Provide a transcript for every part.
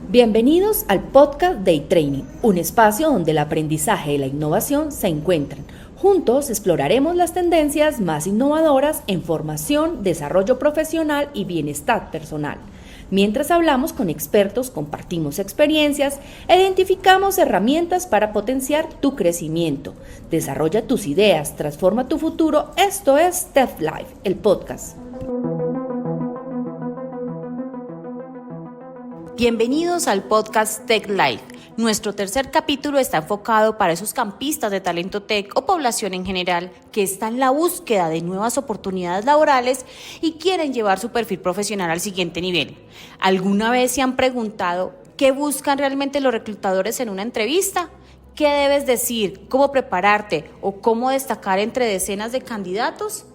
Bienvenidos al podcast Day Training, un espacio donde el aprendizaje y la innovación se encuentran. Juntos exploraremos las tendencias más innovadoras en formación, desarrollo profesional y bienestar personal. Mientras hablamos con expertos, compartimos experiencias e identificamos herramientas para potenciar tu crecimiento. Desarrolla tus ideas, transforma tu futuro. Esto es Tech Life, el podcast. Bienvenidos al podcast Tech Life. Nuestro tercer capítulo está enfocado para esos campistas de talento tech o población en general que están en la búsqueda de nuevas oportunidades laborales y quieren llevar su perfil profesional al siguiente nivel. ¿Alguna vez se han preguntado qué buscan realmente los reclutadores en una entrevista? ¿Qué debes decir? ¿Cómo prepararte? ¿O cómo destacar entre decenas de candidatos?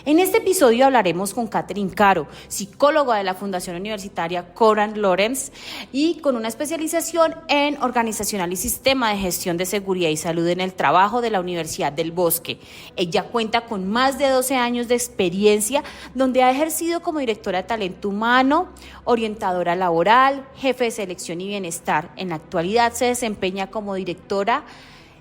En este episodio hablaremos con Catherine Caro, psicóloga de la Fundación Universitaria Konrad Lorenz y con una especialización en organizacional y sistema de gestión de seguridad y salud en el trabajo de la Universidad del Bosque. Ella cuenta con más de 12 años de experiencia donde ha ejercido como directora de talento humano, orientadora laboral, jefe de selección y bienestar. En la actualidad se desempeña como directora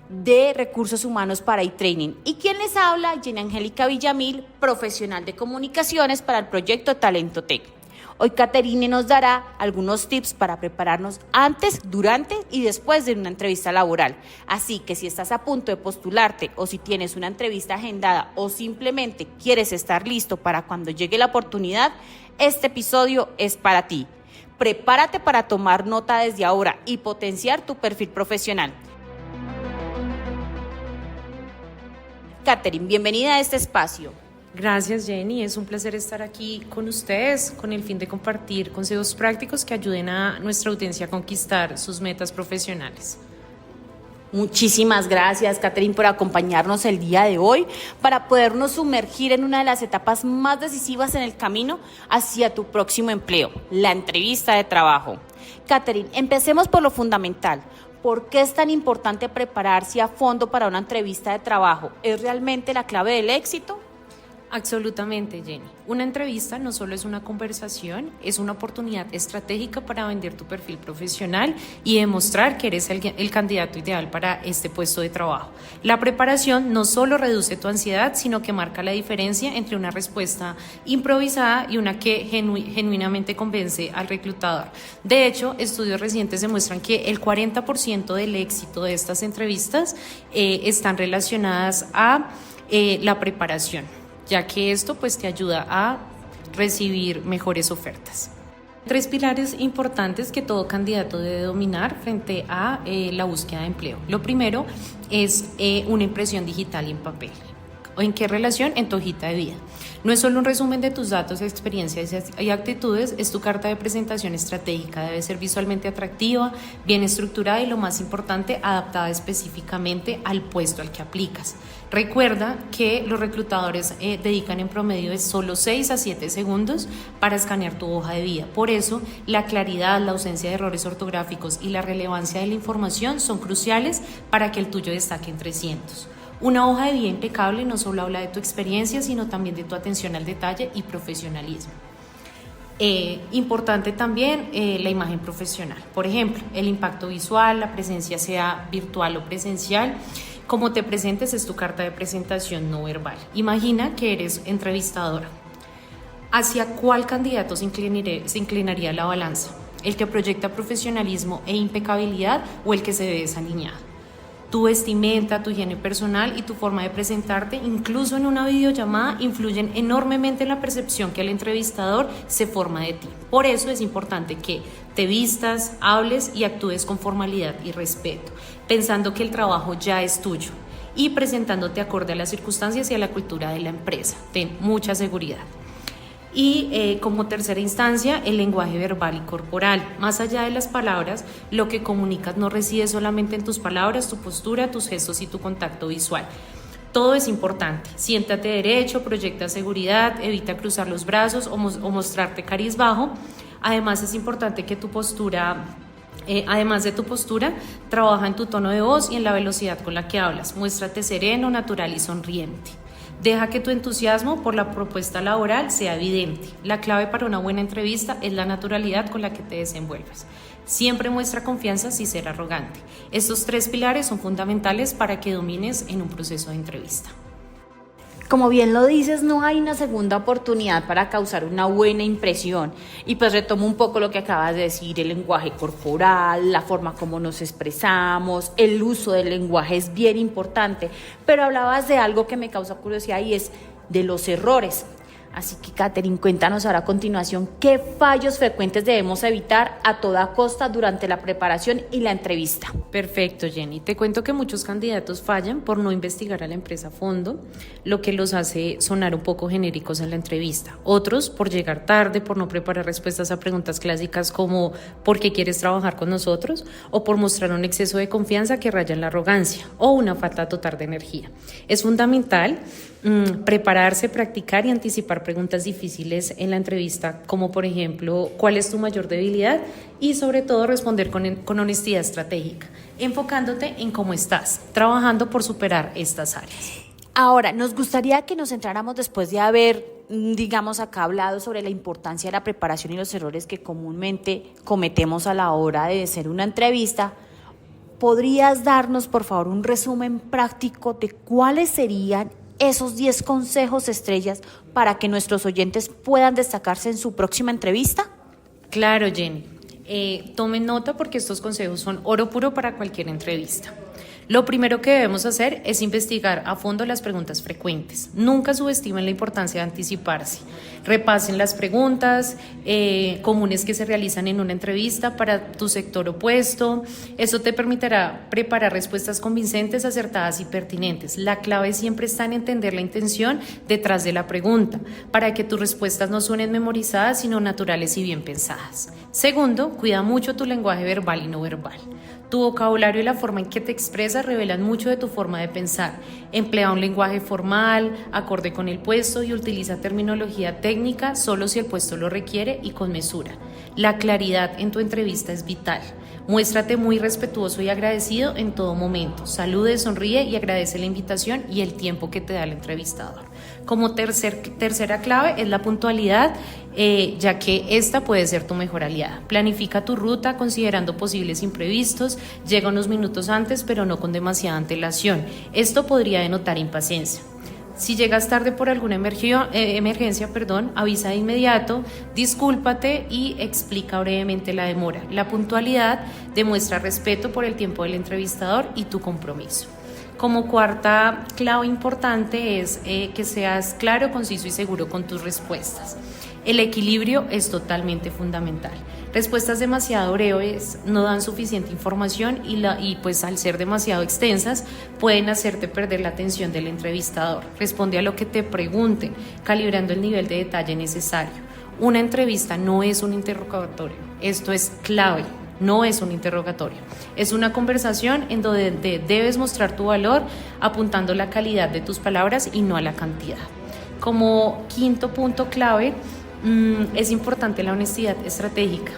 de Recursos Humanos para eTraining. ¿Y quién les habla? Jenny Angélica Villamil, profesional de comunicaciones para el proyecto Talento Tech. Hoy Catherine nos dará algunos tips para prepararnos antes, durante y después de una entrevista laboral. Así que si estás a punto de postularte o si tienes una entrevista agendada o simplemente quieres estar listo para cuando llegue la oportunidad, este episodio es para ti. Prepárate para tomar nota desde ahora y potenciar tu perfil profesional. Catherine, bienvenida a este espacio. Gracias, Jenny. Es un placer estar aquí con ustedes con el fin de compartir consejos prácticos que ayuden a nuestra audiencia a conquistar sus metas profesionales. Muchísimas gracias, Catherine, por acompañarnos el día de hoy para podernos sumergir en una de las etapas más decisivas en el camino hacia tu próximo empleo, la entrevista de trabajo. Catherine, empecemos por lo fundamental. ¿Por qué es tan importante prepararse a fondo para una entrevista de trabajo? ¿Es realmente la clave del éxito? Absolutamente, Jenny. Una entrevista no solo es una conversación, es una oportunidad estratégica para vender tu perfil profesional y demostrar que eres el candidato ideal para este puesto de trabajo. La preparación no solo reduce tu ansiedad, sino que marca la diferencia entre una respuesta improvisada y una que genuinamente convence al reclutador. De hecho, estudios recientes demuestran que el 40% del éxito de estas entrevistas están relacionadas a la preparación, ya que esto pues te ayuda a recibir mejores ofertas. 3 pilares importantes que todo candidato debe dominar frente a la búsqueda de empleo. Lo primero es una impresión digital y en papel. ¿En qué relación? En tu hojita de vida. No es solo un resumen de tus datos, experiencias y actitudes, es tu carta de presentación estratégica. Debe ser visualmente atractiva, bien estructurada y, lo más importante, adaptada específicamente al puesto al que aplicas. Recuerda que los reclutadores dedican en promedio de solo 6 a 7 segundos para escanear tu hoja de vida. Por eso, la claridad, la ausencia de errores ortográficos y la relevancia de la información son cruciales para que el tuyo destaque entre cientos. Una hoja de vida impecable no solo habla de tu experiencia, sino también de tu atención al detalle y profesionalismo. Importante también la imagen profesional. Por ejemplo, el impacto visual, la presencia sea virtual o presencial. Cómo te presentes es tu carta de presentación no verbal. Imagina que eres entrevistadora. ¿Hacia cuál candidato se inclinaría la balanza? ¿El que proyecta profesionalismo e impecabilidad o el que se ve desalineado? Tu vestimenta, tu higiene personal y tu forma de presentarte, incluso en una videollamada, influyen enormemente en la percepción que el entrevistador se forma de ti. Por eso es importante que te vistas, hables y actúes con formalidad y respeto, pensando que el trabajo ya es tuyo y presentándote acorde a las circunstancias y a la cultura de la empresa. Ten mucha seguridad. Y como tercera instancia, el lenguaje verbal y corporal. Más allá de las palabras, lo que comunicas no reside solamente en tus palabras, tu postura, tus gestos y tu contacto visual. Todo es importante. Siéntate derecho, proyecta seguridad, evita cruzar los brazos o mostrarte cabizbajo. Además, es importante que tu postura, trabaja en tu tono de voz y en la velocidad con la que hablas. Muéstrate sereno, natural y sonriente. Deja que tu entusiasmo por la propuesta laboral sea evidente. La clave para una buena entrevista es la naturalidad con la que te desenvuelves. Siempre muestra confianza sin ser arrogante. Estos 3 pilares son fundamentales para que domines en un proceso de entrevista. Como bien lo dices, no hay una segunda oportunidad para causar una buena impresión. Y pues retomo un poco lo que acabas de decir, el lenguaje corporal, la forma como nos expresamos, el uso del lenguaje es bien importante. Pero hablabas de algo que me causa curiosidad y es de los errores. Así que, Katherine, cuéntanos ahora a continuación qué fallos frecuentes debemos evitar a toda costa durante la preparación y la entrevista. Perfecto, Jenny. Te cuento que muchos candidatos fallan por no investigar a la empresa a fondo, lo que los hace sonar un poco genéricos en la entrevista. Otros por llegar tarde, por no preparar respuestas a preguntas clásicas como ¿por qué quieres trabajar con nosotros? O por mostrar un exceso de confianza que raya en la arrogancia o una falta total de energía. Es fundamental prepararse, practicar y anticipar preguntas difíciles en la entrevista, como por ejemplo, ¿cuál es tu mayor debilidad? Y sobre todo responder con honestidad estratégica, enfocándote en cómo estás, trabajando por superar estas áreas. Ahora, nos gustaría que nos centráramos después de haber, digamos, acá hablado sobre la importancia de la preparación y los errores que comúnmente cometemos a la hora de hacer una entrevista. ¿Podrías darnos, por favor, un resumen práctico de cuáles serían esos 10 consejos estrellas para que nuestros oyentes puedan destacarse en su próxima entrevista? Claro, Jenny. Tomen nota porque estos consejos son oro puro para cualquier entrevista. Lo primero que debemos hacer es investigar a fondo las preguntas frecuentes. Nunca subestimen la importancia de anticiparse. Repasen las preguntas comunes que se realizan en una entrevista para tu sector opuesto. Eso te permitirá preparar respuestas convincentes, acertadas y pertinentes. La clave siempre está en entender la intención detrás de la pregunta, para que tus respuestas no suenen memorizadas, sino naturales y bien pensadas. Segundo, cuida mucho tu lenguaje verbal y no verbal. Tu vocabulario y la forma en que te expresas revelan mucho de tu forma de pensar. Emplea un lenguaje formal, acorde con el puesto y utiliza terminología técnica solo si el puesto lo requiere y con mesura. La claridad en tu entrevista es vital. Muéstrate muy respetuoso y agradecido en todo momento. Salude, sonríe y agradece la invitación y el tiempo que te da el entrevistador. Como tercera clave es la puntualidad, ya que esta puede ser tu mejor aliada. Planifica tu ruta considerando posibles imprevistos, llega unos minutos antes pero no con demasiada antelación. Esto podría denotar impaciencia. Si llegas tarde por alguna emergencia, avisa de inmediato, discúlpate y explica brevemente la demora. La puntualidad demuestra respeto por el tiempo del entrevistador y tu compromiso. Como cuarta clave importante es que seas claro, conciso y seguro con tus respuestas. El equilibrio es totalmente fundamental. Respuestas demasiado breves no dan suficiente información y pues al ser demasiado extensas pueden hacerte perder la atención del entrevistador. Responde a lo que te pregunten, calibrando el nivel de detalle necesario. Una entrevista no es un interrogatorio, esto es clave. No es un interrogatorio, es una conversación en donde debes mostrar tu valor apuntando la calidad de tus palabras y no a la cantidad. Como quinto punto clave, es importante la honestidad estratégica,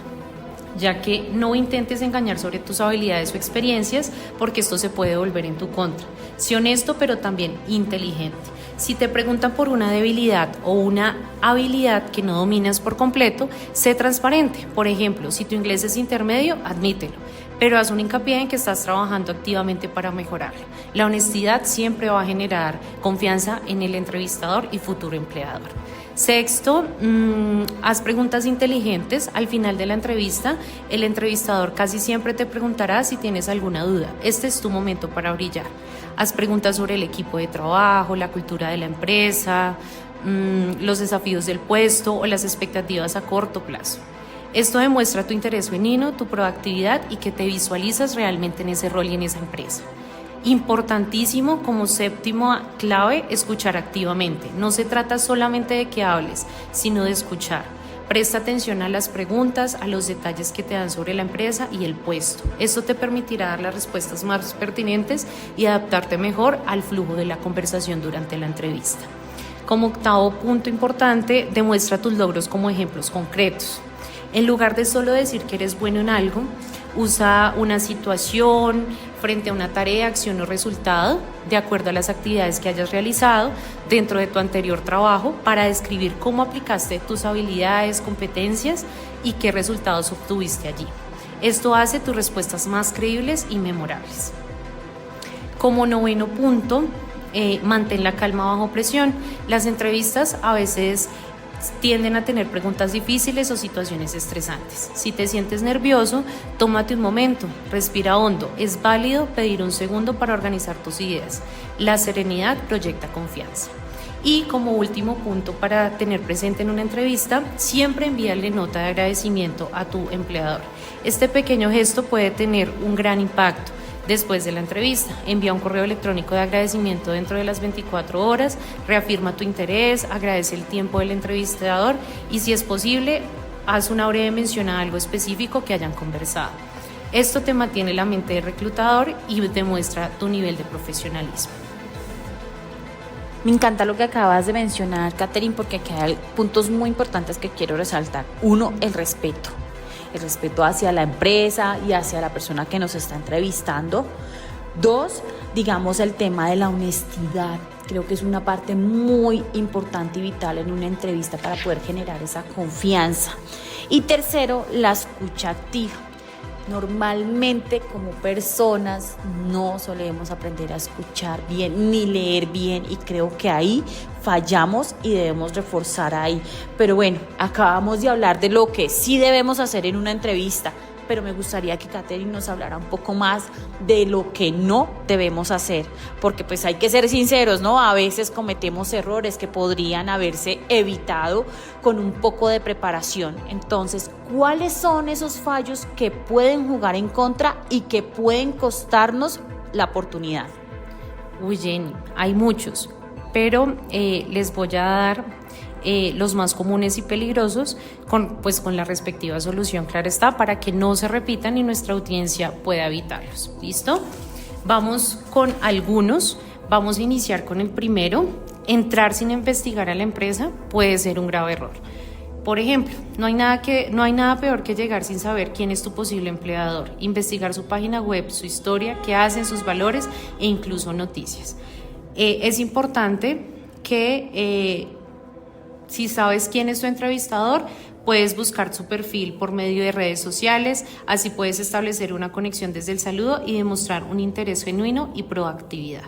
ya que no intentes engañar sobre tus habilidades o experiencias porque esto se puede volver en tu contra. Sé honesto pero también inteligente. Si te preguntan por una debilidad o una habilidad que no dominas por completo, sé transparente. Por ejemplo, si tu inglés es intermedio, admítelo, pero haz un hincapié en que estás trabajando activamente para mejorarlo. La honestidad siempre va a generar confianza en el entrevistador y futuro empleador. Sexto, haz preguntas inteligentes. Al final de la entrevista, el entrevistador casi siempre te preguntará si tienes alguna duda. Este es tu momento para brillar. Haz preguntas sobre el equipo de trabajo, la cultura de la empresa, los desafíos del puesto o las expectativas a corto plazo. Esto demuestra tu interés genuino, tu proactividad y que te visualizas realmente en ese rol y en esa empresa. Importantísimo, como séptima clave, escuchar activamente. No se trata solamente de que hables, sino de escuchar. Presta atención a las preguntas, a los detalles que te dan sobre la empresa y el puesto. Esto te permitirá dar las respuestas más pertinentes y adaptarte mejor al flujo de la conversación durante la entrevista. Como octavo punto importante, demuestra tus logros como ejemplos concretos. En lugar de solo decir que eres bueno en algo, usa una situación, frente a una tarea, acción o resultado, de acuerdo a las actividades que hayas realizado dentro de tu anterior trabajo, para describir cómo aplicaste tus habilidades, competencias y qué resultados obtuviste allí. Esto hace tus respuestas más creíbles y memorables. Como 9º punto, mantén la calma bajo presión. Las entrevistas a veces tienden a tener preguntas difíciles o situaciones estresantes. Si te sientes nervioso, tómate un momento, respira hondo. Es válido pedir un segundo para organizar tus ideas. La serenidad proyecta confianza. Y como último punto para tener presente en una entrevista, siempre envíale nota de agradecimiento a tu empleador. Este pequeño gesto puede tener un gran impacto. Después de la entrevista, envía un correo electrónico de agradecimiento dentro de las 24 horas, reafirma tu interés, agradece el tiempo del entrevistador y, si es posible, haz una breve mención a algo específico que hayan conversado. Esto te mantiene la mente del reclutador y demuestra tu nivel de profesionalismo. Me encanta lo que acabas de mencionar, Katherine, porque aquí hay puntos muy importantes que quiero resaltar. 1, el respeto. El respeto hacia la empresa y hacia la persona que nos está entrevistando. 2, digamos, el tema de la honestidad. Creo que es una parte muy importante y vital en una entrevista para poder generar esa confianza. Y 3, la escucha activa. Normalmente como personas no solemos aprender a escuchar bien ni leer bien, y creo que ahí fallamos y debemos reforzar ahí. Pero bueno, acabamos de hablar de lo que sí debemos hacer en una entrevista, pero me gustaría que Katherine nos hablara un poco más de lo que no debemos hacer, porque pues hay que ser sinceros, ¿no? A veces cometemos errores que podrían haberse evitado con un poco de preparación. Entonces, ¿cuáles son esos fallos que pueden jugar en contra y que pueden costarnos la oportunidad? Uy, Jenny, hay muchos, pero les voy a dar los más comunes y peligrosos con la respectiva solución, claro está, para que no se repitan y nuestra audiencia pueda evitarlos. ¿Listo? Vamos con algunos. Vamos a iniciar con el primero. Entrar sin investigar a la empresa puede ser un grave error. Por ejemplo, no hay nada peor que llegar sin saber quién es tu posible empleador, investigar su página web, su historia, qué hacen, sus valores e incluso noticias. Es importante que si sabes quién es tu entrevistador, puedes buscar su perfil por medio de redes sociales, así puedes establecer una conexión desde el saludo y demostrar un interés genuino y proactividad.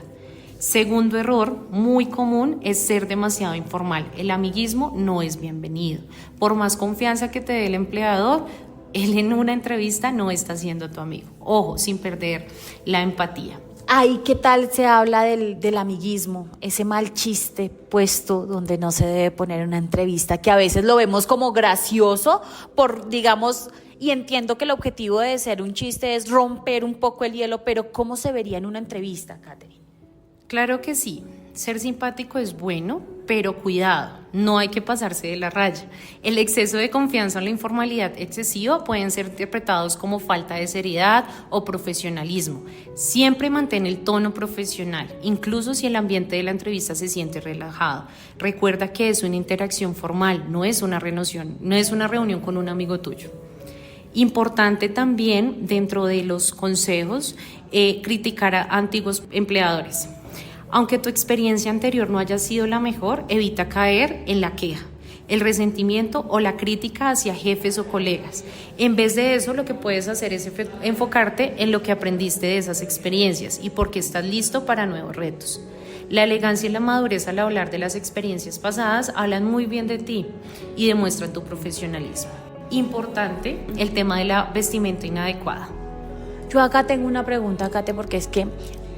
Segundo error muy común es ser demasiado informal. El amiguismo no es bienvenido. Por más confianza que te dé el empleador, él en una entrevista no está siendo tu amigo. Ojo, sin perder la empatía. Ahí, ¿qué tal se habla del amiguismo? Ese mal chiste puesto donde no se debe poner una entrevista, que a veces lo vemos como gracioso y entiendo que el objetivo de ser un chiste es romper un poco el hielo, pero ¿cómo se vería en una entrevista, Katherine? Claro que sí, ser simpático es bueno, pero cuidado, no hay que pasarse de la raya. El exceso de confianza o la informalidad excesiva pueden ser interpretados como falta de seriedad o profesionalismo. Siempre mantén el tono profesional, incluso si el ambiente de la entrevista se siente relajado. Recuerda que es una interacción formal, no es una reunión con un amigo tuyo. Importante también, dentro de los consejos, criticar a antiguos empleadores. Aunque tu experiencia anterior no haya sido la mejor, evita caer en la queja, el resentimiento o la crítica hacia jefes o colegas. En vez de eso, lo que puedes hacer es enfocarte en lo que aprendiste de esas experiencias y por qué estás listo para nuevos retos. La elegancia y la madurez al hablar de las experiencias pasadas hablan muy bien de ti y demuestran tu profesionalismo. Importante el tema de la vestimenta inadecuada. Yo acá tengo una pregunta, Kate, porque es que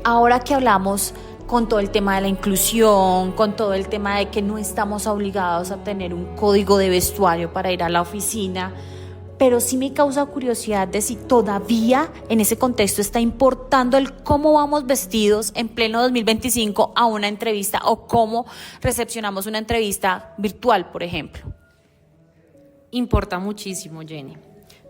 ahora que hablamos con todo el tema de la inclusión, con todo el tema de que no estamos obligados a tener un código de vestuario para ir a la oficina, pero sí me causa curiosidad de si todavía en ese contexto está importando el cómo vamos vestidos en pleno 2025 a una entrevista o cómo recepcionamos una entrevista virtual, por ejemplo. Importa muchísimo, Jenny.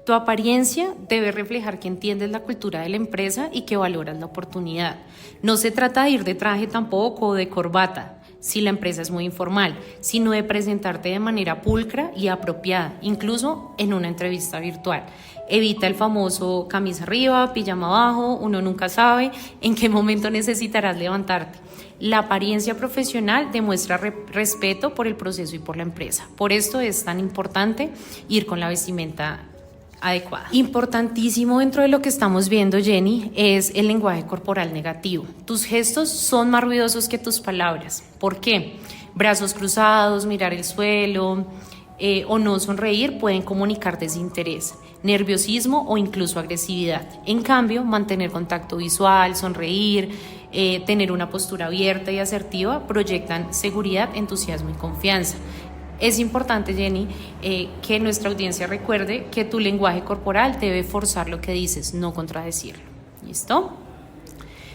Tu apariencia debe reflejar que entiendes la cultura de la empresa y que valoras la oportunidad. No se trata de ir de traje tampoco o de corbata. si la empresa es muy informal, sino de presentarte de manera pulcra y apropiada, incluso en una entrevista virtual. Evita el famoso camisa arriba, pijama abajo, uno nunca sabe en qué momento necesitarás levantarte. La apariencia profesional demuestra respeto por el proceso y por la empresa. Por esto es tan importante ir con la vestimenta adecuada. Importantísimo dentro de lo que estamos viendo, Jenny, es el lenguaje corporal negativo. Tus gestos son más ruidosos que tus palabras. ¿Por qué? Brazos cruzados, mirar el suelo o no sonreír pueden comunicar desinterés, nerviosismo o incluso agresividad. En cambio, mantener contacto visual, sonreír, tener una postura abierta y asertiva proyectan seguridad, entusiasmo y confianza. Es importante, Jenny, que nuestra audiencia recuerde que tu lenguaje corporal debe forzar lo que dices, no contradecirlo. ¿Listo?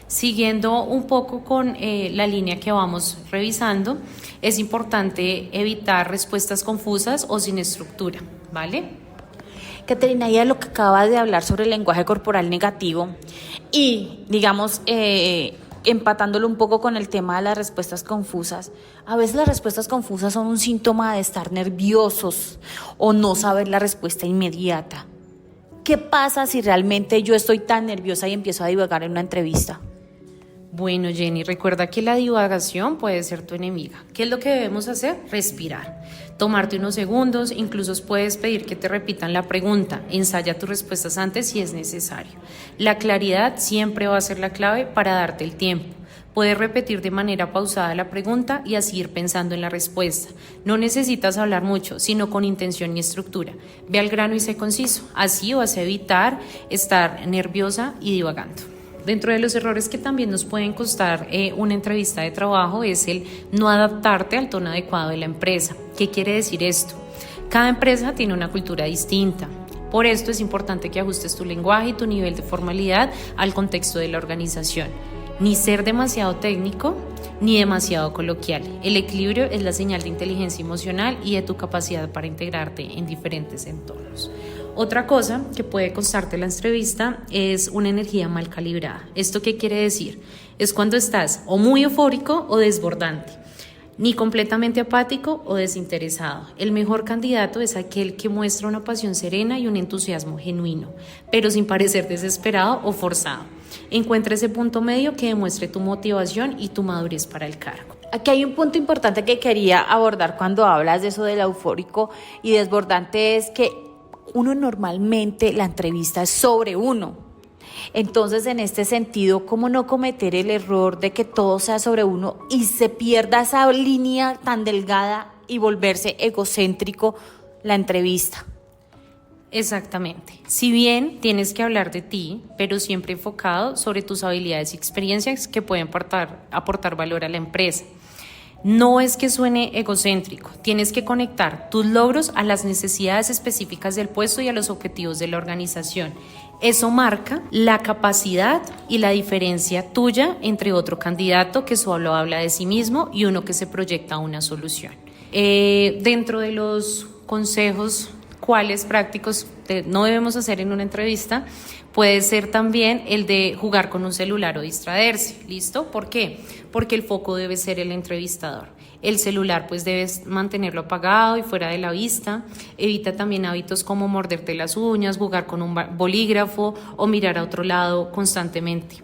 Siguiendo un poco con la línea que vamos revisando, es importante evitar respuestas confusas o sin estructura, ¿vale? Caterina, ya lo que acabas de hablar sobre el lenguaje corporal negativo y, digamos, empatándolo un poco con el tema de las respuestas confusas, a veces las respuestas confusas son un síntoma de estar nerviosos o no saber la respuesta inmediata. ¿Qué pasa si realmente yo estoy tan nerviosa y empiezo a divagar en una entrevista? Bueno, Jenny, recuerda que la divagación puede ser tu enemiga. ¿Qué es lo que debemos hacer? Respirar. Tomarte unos segundos, incluso puedes pedir que te repitan la pregunta. Ensaya tus respuestas antes si es necesario. La claridad siempre va a ser la clave para darte el tiempo. Puedes repetir de manera pausada la pregunta y así ir pensando en la respuesta. No necesitas hablar mucho, sino con intención y estructura. Ve al grano y sé conciso. Así vas a evitar estar nerviosa y divagando. Dentro de los errores que también nos pueden costar una entrevista de trabajo es el no adaptarte al tono adecuado de la empresa. ¿Qué quiere decir esto? Cada empresa tiene una cultura distinta. Por esto es importante que ajustes tu lenguaje y tu nivel de formalidad al contexto de la organización. Ni ser demasiado técnico, ni demasiado coloquial. El equilibrio es la señal de inteligencia emocional y de tu capacidad para integrarte en diferentes entornos. Otra cosa que puede costarte la entrevista es una energía mal calibrada. ¿Esto qué quiere decir? Es cuando estás o muy eufórico o desbordante, ni completamente apático o desinteresado. El mejor candidato es aquel que muestra una pasión serena y un entusiasmo genuino, pero sin parecer desesperado o forzado. Encuentra ese punto medio que demuestre tu motivación y tu madurez para el cargo. Aquí hay un punto importante que quería abordar cuando hablas de eso del eufórico y desbordante, es que uno normalmente, la entrevista es sobre uno. Entonces, en este sentido, ¿cómo no cometer el error de que todo sea sobre uno y se pierda esa línea tan delgada y volverse egocéntrico la entrevista? Exactamente. Si bien tienes que hablar de ti, pero siempre enfocado sobre tus habilidades y experiencias que pueden aportar valor a la empresa. No es que suene egocéntrico, tienes que conectar tus logros a las necesidades específicas del puesto y a los objetivos de la organización. Eso marca la capacidad y la diferencia tuya entre otro candidato que solo habla de sí mismo y uno que se proyecta a una solución. Dentro de los consejos, cuáles prácticos no debemos hacer en una entrevista, puede ser también el de jugar con un celular o distraerse, ¿listo? ¿Por qué? Porque el foco debe ser el entrevistador. El celular pues debes mantenerlo apagado y fuera de la vista. Evita también hábitos como morderte las uñas, jugar con un bolígrafo o mirar a otro lado constantemente.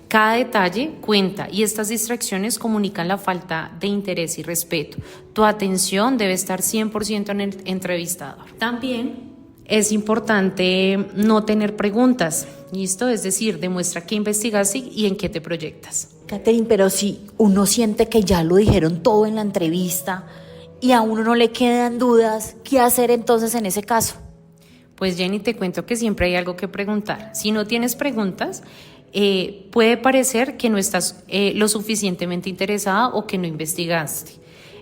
Cada detalle cuenta y estas distracciones comunican la falta de interés y respeto. Tu atención debe estar 100% en el entrevistador. También es importante no tener preguntas, ¿listo? Es decir, demuestra qué investigaste y en qué te proyectas. Catherine, pero si uno siente que ya lo dijeron todo en la entrevista y a uno no le quedan dudas, ¿qué hacer entonces en ese caso? Pues Jenny, te cuento que siempre hay algo que preguntar. Si no tienes preguntas, puede parecer que no estás lo suficientemente interesada o que no investigaste.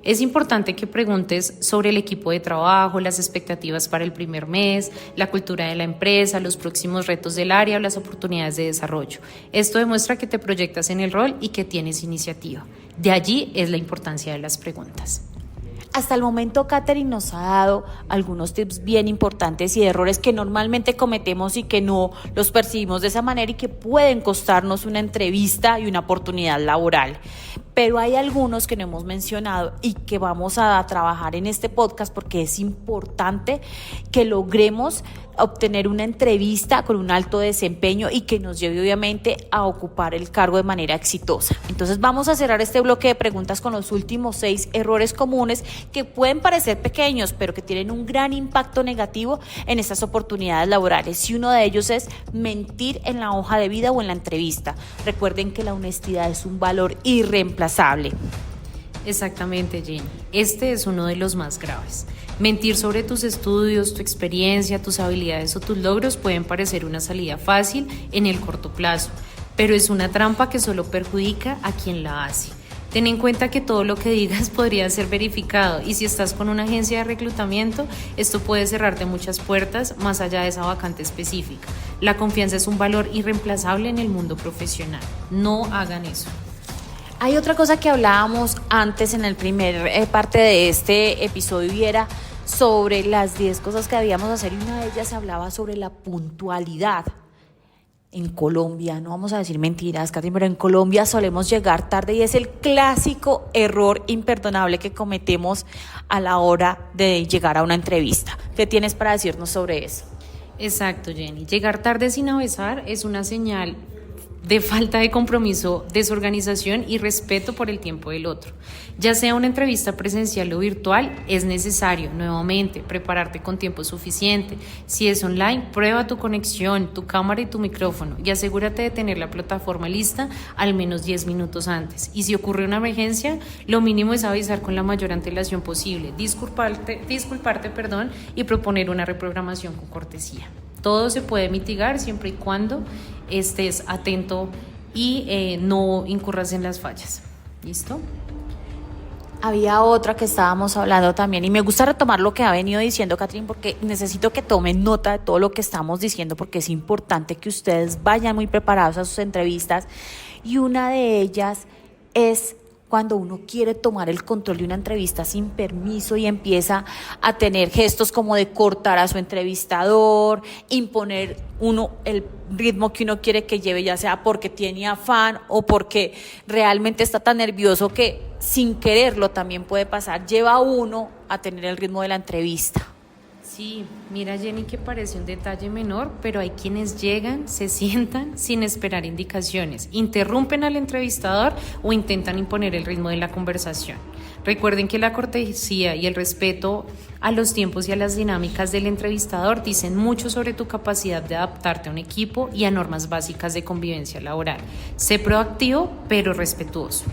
Es importante que preguntes sobre el equipo de trabajo, las expectativas para el primer mes, la cultura de la empresa, los próximos retos del área o las oportunidades de desarrollo. Esto demuestra que te proyectas en el rol y que tienes iniciativa. De allí es la importancia de las preguntas. Hasta el momento, Catherine nos ha dado algunos tips bien importantes y errores que normalmente cometemos y que no los percibimos de esa manera y que pueden costarnos una entrevista y una oportunidad laboral. pero hay algunos que no hemos mencionado y que vamos a trabajar en este podcast porque es importante que logremos obtener una entrevista con un alto desempeño y que nos lleve obviamente a ocupar el cargo de manera exitosa. Entonces vamos a cerrar este bloque de preguntas con los últimos 6 errores comunes que pueden parecer pequeños, pero que tienen un gran impacto negativo en estas oportunidades laborales. Y uno de ellos es mentir en la hoja de vida o en la entrevista. Recuerden que la honestidad es un valor irreemplazable. Exactamente, Jenny. Este es uno de los más graves. Mentir sobre tus estudios, tu experiencia, tus habilidades o tus logros pueden parecer una salida fácil en el corto plazo, pero es una trampa que solo perjudica a quien la hace. Ten en cuenta que todo lo que digas podría ser verificado y si estás con una agencia de reclutamiento, esto puede cerrarte muchas puertas más allá de esa vacante específica. La confianza es un valor irreemplazable en el mundo profesional. No hagan eso. Hay otra cosa que hablábamos antes en el primer parte de este episodio y era sobre las 10 cosas que debíamos hacer y una de ellas hablaba sobre la puntualidad. En Colombia, no vamos a decir mentiras, Katherine, pero en Colombia solemos llegar tarde y es el clásico error imperdonable que cometemos a la hora de llegar a una entrevista. ¿Qué tienes para decirnos sobre eso? Exacto, Jenny. Llegar tarde sin avisar es una señal de falta de compromiso, desorganización y respeto por el tiempo del otro. Ya sea una entrevista presencial o virtual, es necesario, nuevamente, prepararte con tiempo suficiente. Si es online, prueba tu conexión, tu cámara y tu micrófono y asegúrate de tener la plataforma lista al menos 10 minutos antes. Y si ocurre una emergencia, lo mínimo es avisar con la mayor antelación posible, disculparte, y proponer una reprogramación con cortesía. Todo se puede mitigar siempre y cuando estés atento y no incurras en las fallas. ¿Listo? Había otra que estábamos hablando también y me gusta retomar lo que ha venido diciendo Katherine porque necesito que tomen nota de todo lo que estamos diciendo porque es importante que ustedes vayan muy preparados a sus entrevistas y una de ellas es cuando uno quiere tomar el control de una entrevista sin permiso y empieza a tener gestos como de cortar a su entrevistador, imponer uno el ritmo que uno quiere que lleve, ya sea porque tiene afán o porque realmente está tan nervioso que sin quererlo también puede pasar, lleva a uno a tener el ritmo de la entrevista. Sí, mira Jenny que parece un detalle menor, pero hay quienes llegan, se sientan sin esperar indicaciones, interrumpen al entrevistador o intentan imponer el ritmo de la conversación. Recuerden que la cortesía y el respeto a los tiempos y a las dinámicas del entrevistador dicen mucho sobre tu capacidad de adaptarte a un equipo y a normas básicas de convivencia laboral. Sé proactivo, pero respetuoso.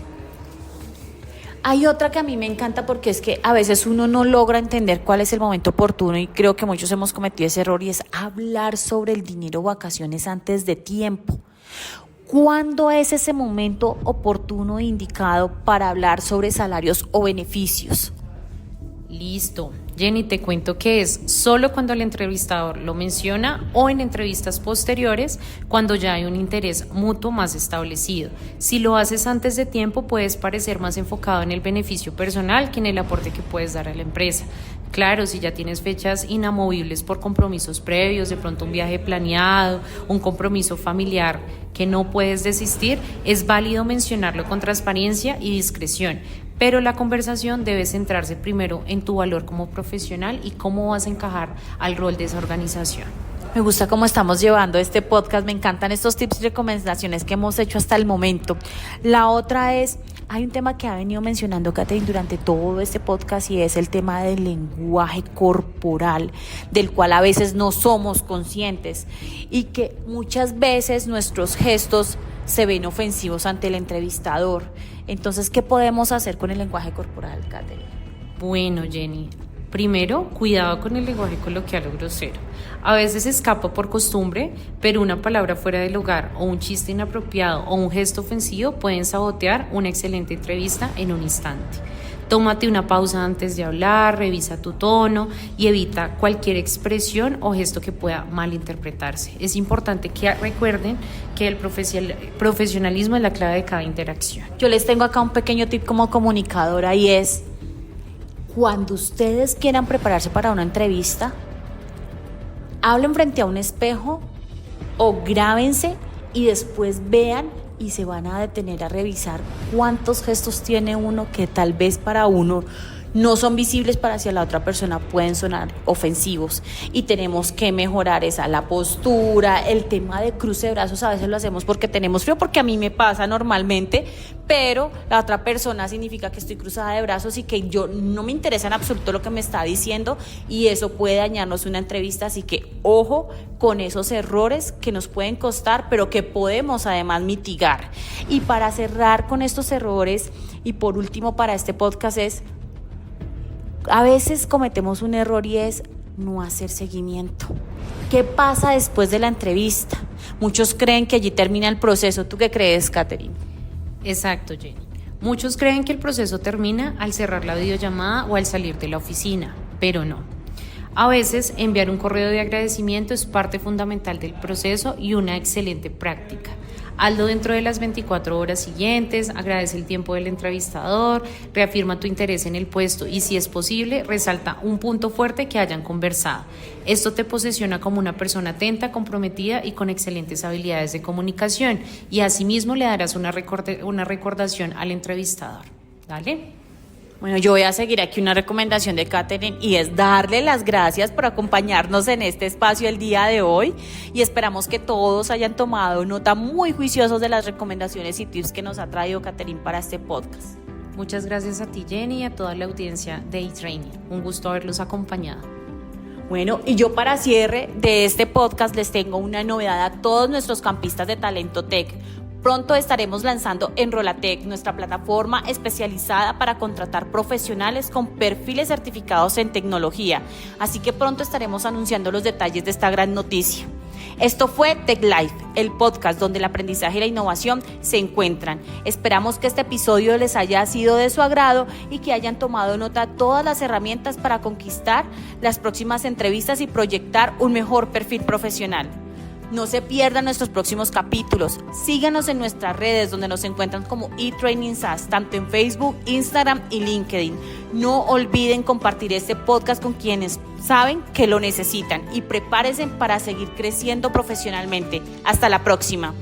Hay otra que a mí me encanta porque es que a veces uno no logra entender cuál es el momento oportuno y creo que muchos hemos cometido ese error y es hablar sobre el dinero o vacaciones antes de tiempo. ¿Cuándo es ese momento oportuno e indicado para hablar sobre salarios o beneficios? Listo. Jenny, te cuento que es solo cuando el entrevistador lo menciona o en entrevistas posteriores cuando ya hay un interés mutuo más establecido. Si lo haces antes de tiempo puedes parecer más enfocado en el beneficio personal que en el aporte que puedes dar a la empresa. Claro, si ya tienes fechas inamovibles por compromisos previos, de pronto un viaje planeado, un compromiso familiar que no puedes desistir, es válido mencionarlo con transparencia y discreción. Pero la conversación debe centrarse primero en tu valor como profesional y cómo vas a encajar al rol de esa organización. Me gusta cómo estamos llevando este podcast, me encantan estos tips y recomendaciones que hemos hecho hasta el momento. La otra es, hay un tema que ha venido mencionando Katherine durante todo este podcast y es el tema del lenguaje corporal, del cual a veces no somos conscientes y que muchas veces nuestros gestos se ven ofensivos ante el entrevistador. Entonces, ¿qué podemos hacer con el lenguaje corporal, Katherine? Bueno, Jenny, primero, cuidado con el lenguaje coloquial o grosero. A veces escapa por costumbre, pero una palabra fuera del lugar o un chiste inapropiado o un gesto ofensivo pueden sabotear una excelente entrevista en un instante. Tómate una pausa antes de hablar, revisa tu tono y evita cualquier expresión o gesto que pueda malinterpretarse. Es importante que recuerden que el profesionalismo es la clave de cada interacción. Yo les tengo acá un pequeño tip como comunicadora y es, cuando ustedes quieran prepararse para una entrevista, hablen frente a un espejo o grábense y después vean y se van a detener a revisar cuántos gestos tiene uno que tal vez para uno no son visibles, para hacia la otra persona pueden sonar ofensivos, y tenemos que mejorar la postura, el tema de cruce de brazos. A veces lo hacemos porque tenemos frío, porque a mí me pasa normalmente, pero la otra persona significa que estoy cruzada de brazos y que yo no me interesa en absoluto lo que me está diciendo, y eso puede dañarnos una entrevista. Así que ojo con esos errores que nos pueden costar, pero que podemos además mitigar. Y para cerrar con estos errores, y por último para este podcast, a veces cometemos un error y es no hacer seguimiento. ¿Qué pasa después de la entrevista? Muchos creen que allí termina el proceso. ¿Tú qué crees, Katherine? Exacto, Jenny. Muchos creen que el proceso termina al cerrar la videollamada o al salir de la oficina, pero no. A veces enviar un correo de agradecimiento es parte fundamental del proceso y una excelente práctica. Hazlo dentro de las 24 horas siguientes, agradece el tiempo del entrevistador, reafirma tu interés en el puesto y, si es posible, resalta un punto fuerte que hayan conversado. Esto te posiciona como una persona atenta, comprometida y con excelentes habilidades de comunicación, y asimismo le darás una recordación al entrevistador. ¿Dale? Bueno, yo voy a seguir aquí una recomendación de Katherine, y es darle las gracias por acompañarnos en este espacio el día de hoy, y esperamos que todos hayan tomado nota muy juiciosos de las recomendaciones y tips que nos ha traído Katherine para este podcast. Muchas gracias a ti, Jenny, y a toda la audiencia de eTraining. Un gusto haberlos acompañado. Bueno, y yo para cierre de este podcast les tengo una novedad a todos nuestros campistas de Talento Tech. Pronto estaremos lanzando Enrolatec, nuestra plataforma especializada para contratar profesionales con perfiles certificados en tecnología. Así que pronto estaremos anunciando los detalles de esta gran noticia. Esto fue Tech Life, el podcast donde el aprendizaje y la innovación se encuentran. Esperamos que este episodio les haya sido de su agrado y que hayan tomado nota de todas las herramientas para conquistar las próximas entrevistas y proyectar un mejor perfil profesional. No se pierdan nuestros próximos capítulos. Síganos en nuestras redes, donde nos encuentran como eTraining SaaS, tanto en Facebook, Instagram y LinkedIn. No olviden compartir este podcast con quienes saben que lo necesitan, y prepárense para seguir creciendo profesionalmente. Hasta la próxima.